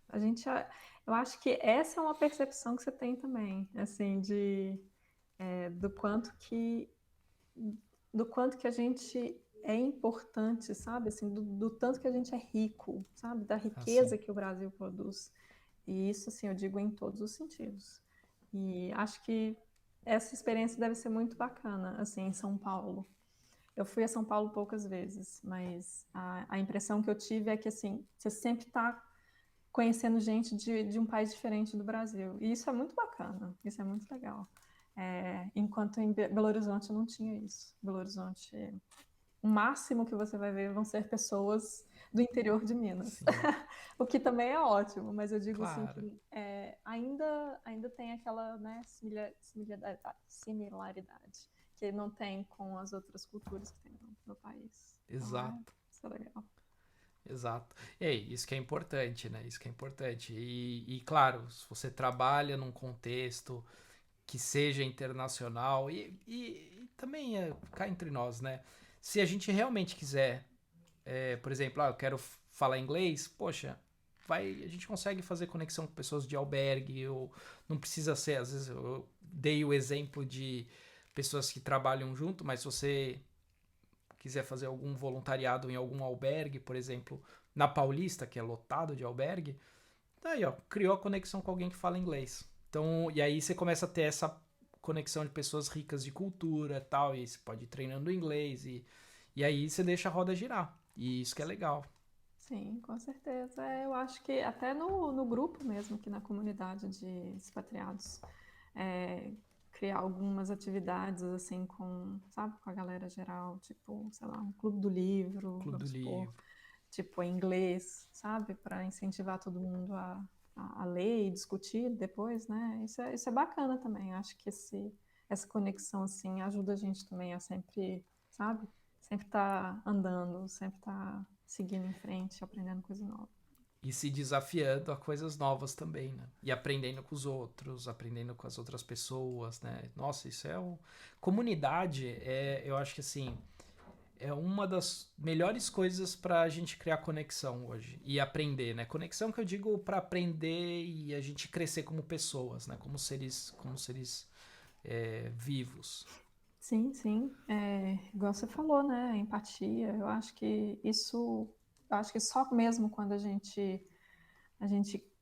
A gente, eu acho que essa é uma percepção que você tem também, assim, do quanto que a gente é importante, sabe? Assim, do tanto que a gente é rico, sabe? Da Assim, riqueza que o Brasil produz. E isso, assim, eu digo em todos os sentidos. E acho que essa experiência deve ser muito bacana, assim, em São Paulo. Eu fui a São Paulo poucas vezes, mas a impressão que eu tive é que, assim, você sempre está conhecendo gente de um país diferente do Brasil. E isso é muito bacana, isso é muito legal. Enquanto em Belo Horizonte eu não tinha isso. Belo Horizonte, o máximo que você vai ver vão ser pessoas do interior de Minas. sim, O que também é ótimo, mas eu digo assim claro. que ainda tem aquela, né, similaridade que não tem com as outras culturas que tem no país. Então, Exato. isso é legal. Exato. E aí, isso que é importante, né? Isso que é importante. E claro, se você trabalha num contexto que seja internacional e também é cá entre nós, né? Se a gente realmente quiser, por exemplo, eu quero falar inglês, poxa, a gente consegue fazer conexão com pessoas de albergue, ou não precisa ser, às vezes eu dei o exemplo de pessoas que trabalham junto, mas se você quiser fazer algum voluntariado em algum albergue, por exemplo, na Paulista, que é lotado de albergue, tá aí, ó, criou a conexão com alguém que fala inglês. Então, e aí você começa a ter essa conexão de pessoas ricas de cultura e tal, e você pode ir treinando inglês, e aí você deixa a roda girar. E isso que é legal. Sim, com certeza. Eu acho que até no grupo mesmo, aqui na comunidade de expatriados, é, criar algumas atividades assim sabe, com a galera geral, tipo, sei lá, um clube do livro, Clube do vamos supor, Livro. tipo, em inglês, sabe, para incentivar todo mundo a ler e discutir depois, né? Isso é bacana também. Acho que essa conexão assim ajuda a gente também a sempre, sabe, sempre estar andando, sempre estar seguindo em frente, aprendendo coisa nova. E se desafiando a coisas novas também, né? E aprendendo com os outros, aprendendo com as outras pessoas, né? Nossa, isso é o... Comunidade, eu acho que assim, é uma das melhores coisas para a gente criar conexão hoje e aprender, né? Conexão que eu digo para aprender e a gente crescer como pessoas, né? Como seres vivos. Sim, sim. Igual você falou, né? Empatia. Eu acho que só mesmo quando a gente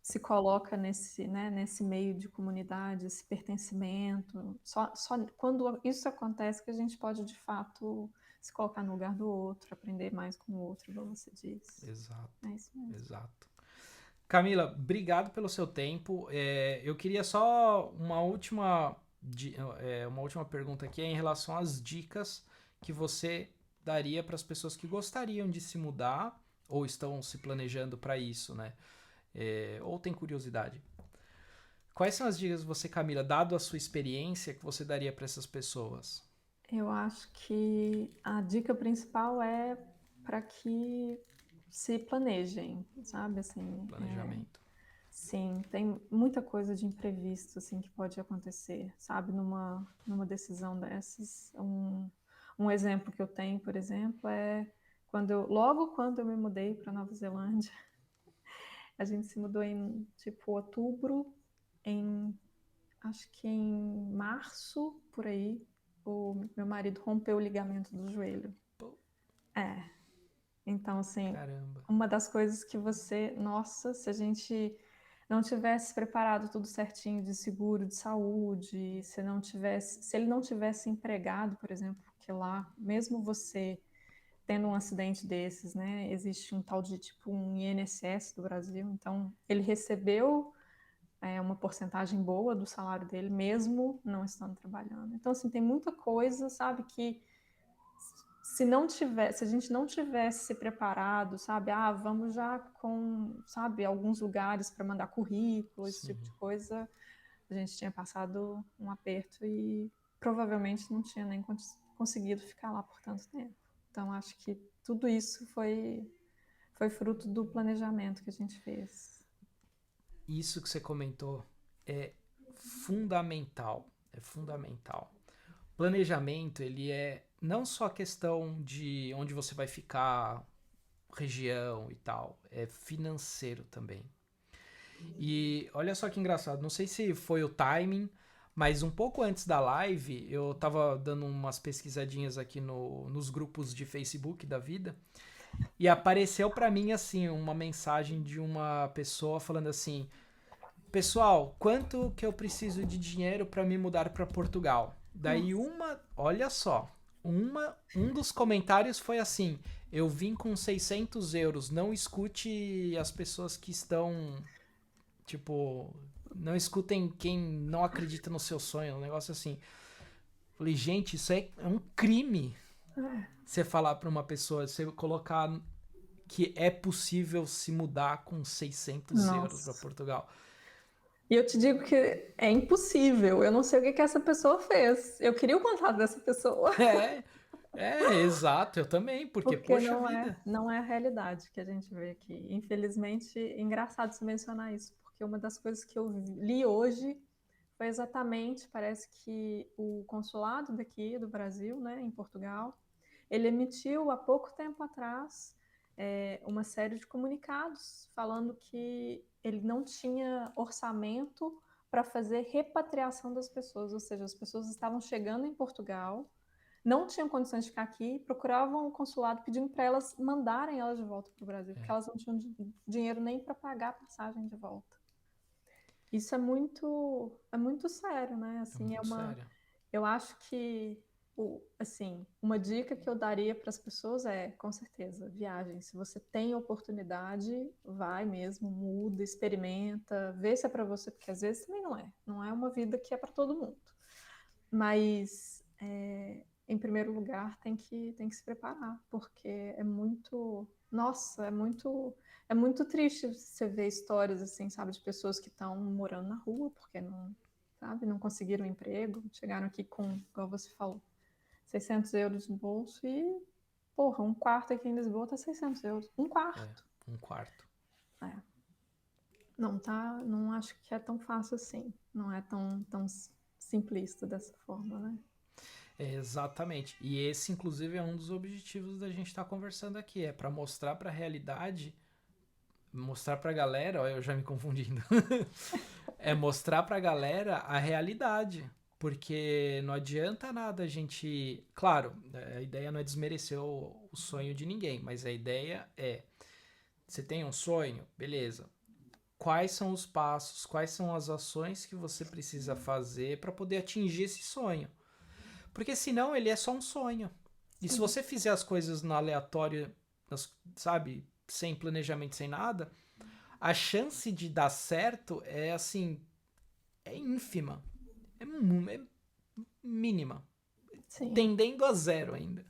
se coloca nesse meio de comunidade, esse pertencimento. Só quando isso acontece que a gente pode, de fato, se colocar no lugar do outro, aprender mais com o outro, como você disse. Exato, É isso mesmo. exato. Camila, obrigado pelo seu tempo. Eu queria só uma última pergunta aqui em relação às dicas que você daria para as pessoas que gostariam de se mudar ou estão se planejando para isso, né? Ou tem curiosidade. Quais são as dicas que você, Camila, dado a sua experiência, que você daria para essas pessoas? Eu acho que a dica principal é para que se planejem, sabe? Assim, Planejamento. sim, tem muita coisa de imprevisto assim que pode acontecer, sabe? Numa decisão dessas. Um exemplo que eu tenho, por exemplo, é logo quando eu me mudei para Nova Zelândia, a gente se mudou em tipo outubro, em acho que em março, por aí, o meu marido rompeu o ligamento do joelho. Pô, É, então assim, caramba. uma das coisas que nossa, se a gente não tivesse preparado tudo certinho de seguro, de saúde, se ele não tivesse empregado, por exemplo, porque lá, mesmo você tendo um acidente desses, né, existe um tal de tipo um INSS do Brasil, então ele recebeu uma porcentagem boa do salário dele, mesmo não estando trabalhando. Então, assim, tem muita coisa, sabe, que se a gente não tivesse se preparado, sabe, vamos já com, sabe, alguns lugares para mandar currículo, esse tipo Sim. de coisa, a gente tinha passado um aperto e provavelmente não tinha nem conseguido ficar lá por tanto tempo. Então, acho que tudo isso foi fruto do planejamento que a gente fez. Isso que você comentou é fundamental. É fundamental. Planejamento, ele é não só questão de onde você vai ficar, região e tal, é financeiro também. E olha só que engraçado, não sei se foi o timing, mas um pouco antes da live, eu tava dando umas pesquisadinhas aqui nos grupos de Facebook da vida, e apareceu pra mim, assim, uma mensagem de uma pessoa falando assim: pessoal, quanto que eu preciso de dinheiro pra me mudar pra Portugal? Daí Nossa. olha só, um dos comentários foi assim: eu vim com 600 euros, não escute as pessoas que estão, tipo, não escutem quem não acredita no seu sonho, um negócio assim. Falei, gente, isso é um crime. Você falar pra uma pessoa, você colocar que é possível se mudar com 600 euros pra Nossa. Portugal. E eu te digo que é impossível. Eu não sei o que que essa pessoa fez. Eu queria o contato dessa pessoa. É, exato, eu também, porque, Porque poxa vida. não é a realidade que a gente vê aqui. Infelizmente, é engraçado você mencionar isso, porque uma das coisas que eu li hoje foi exatamente, parece que o consulado daqui do Brasil, né, em Portugal, ele emitiu há pouco tempo atrás uma série de comunicados falando que ele não tinha orçamento para fazer repatriação das pessoas, ou seja, as pessoas estavam chegando em Portugal, não tinham condições de ficar aqui, procuravam o consulado pedindo para elas mandarem elas de volta para o Brasil, porque elas não tinham dinheiro nem para pagar a passagem de volta. Isso é muito sério, né? É Assim, muito sério. eu acho que, assim, uma dica que eu daria para as pessoas é, com certeza, viagem. Se você tem oportunidade, vai mesmo, muda, experimenta, vê se é para você, porque às vezes também não é. Não é uma vida que é para todo mundo. Mas, em primeiro lugar, tem que se preparar, porque é muito, nossa, é muito triste você ver histórias assim, sabe, de pessoas que estão morando na rua porque não, sabe, não conseguiram emprego, chegaram aqui com, igual você falou, 600 euros no bolso e, porra, um quarto aqui em Lisboa tá 600 euros. Um É, quarto. um quarto. É. Não tá, não acho que é tão fácil assim. Não é tão simplista dessa forma, né? É, exatamente. E esse, inclusive, é um dos objetivos da gente estar conversando aqui. É para mostrar para a realidade, mostrar para a galera. Olha, eu já me confundindo. É mostrar para a galera a realidade. Porque não adianta nada a gente. Claro, a ideia não é desmerecer o sonho de ninguém, mas a ideia é: você tem um sonho? Beleza. Quais são os passos, quais são as ações que você precisa fazer para poder atingir esse sonho? Porque senão ele é só um sonho. E se Sim. você fizer as coisas no aleatório, sabe, sem planejamento, sem nada, a chance de dar certo é assim, é ínfima, é mínima, Sim. tendendo a zero ainda.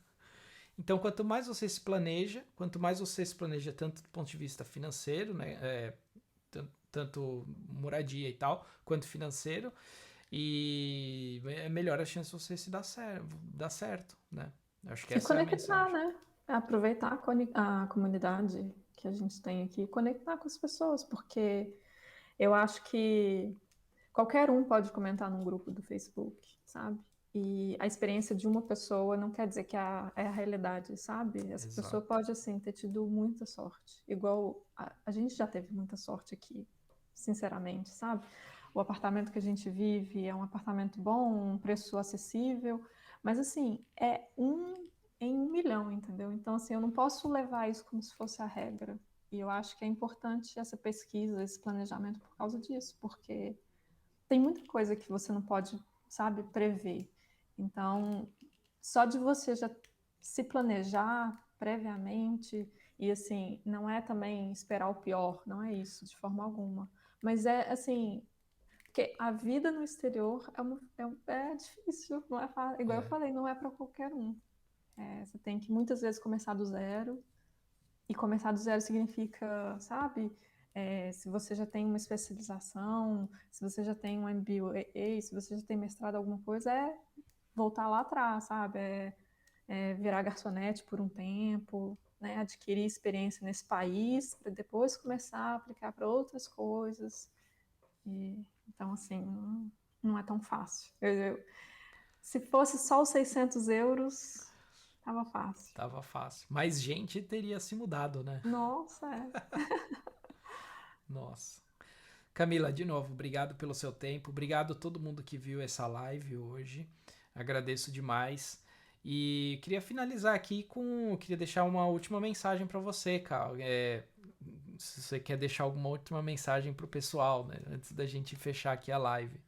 Então, quanto mais você se planeja tanto do ponto de vista financeiro, né, tanto moradia e tal, quanto financeiro, e é melhor a chance de você se dar certo, né? Eu acho que E essa é a conectar, mensagem. né? Aproveitar a comunidade que a gente tem aqui, e conectar com as pessoas, porque eu acho que qualquer um pode comentar num grupo do Facebook, sabe? E a experiência de uma pessoa não quer dizer que é a realidade, sabe? Essa pessoa Exato. pode, assim, ter tido muita sorte. Igual a gente já teve muita sorte aqui, sinceramente, sabe? O apartamento que a gente vive é um apartamento bom, um preço acessível, mas, assim, é um em 1 milhão, entendeu? Então, assim, eu não posso levar isso como se fosse a regra. E eu acho que é importante essa pesquisa, esse planejamento por causa disso, porque tem muita coisa que você não pode, sabe, prever. Então, só de você já se planejar previamente, e assim, não é também esperar o pior, não é isso, de forma alguma. Mas é assim, porque a vida no exterior é difícil, não é fácil. Igual eu É, falei, não é para qualquer um. Você tem que muitas vezes começar do zero, e começar do zero significa, sabe? Se você já tem uma especialização, se você já tem um MBA, se você já tem mestrado em alguma coisa, é voltar lá atrás, sabe? Virar garçonete por um tempo, né? Adquirir experiência nesse país, para depois começar a aplicar para outras coisas. Então, assim, não é tão fácil. Se fosse só os 600 euros, tava fácil. tava fácil. Mais gente teria se mudado, né? Nossa, Nossa. Camila, de novo, obrigado pelo seu tempo. Obrigado a todo mundo que viu essa live hoje. Agradeço demais. E queria finalizar aqui queria deixar uma última mensagem para você, Carl. Se você quer deixar alguma última mensagem pro pessoal, né? Antes da gente fechar aqui a live.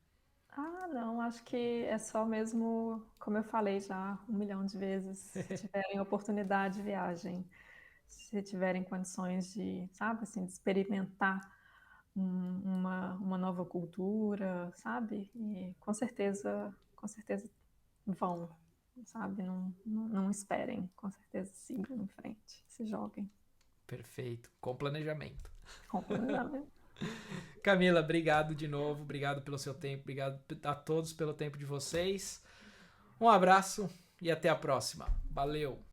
Não, acho que é só mesmo, como eu falei já 1 milhão de vezes, se tiverem oportunidade, viagem. Se tiverem condições de, sabe, assim, de experimentar uma nova cultura, sabe? E com certeza vão, sabe? Não esperem, com certeza sigam em frente, se joguem. Perfeito, com planejamento. Com planejamento. Camila, obrigado de novo, obrigado pelo seu tempo, obrigado a todos pelo tempo de vocês. Um abraço e até a próxima. Valeu!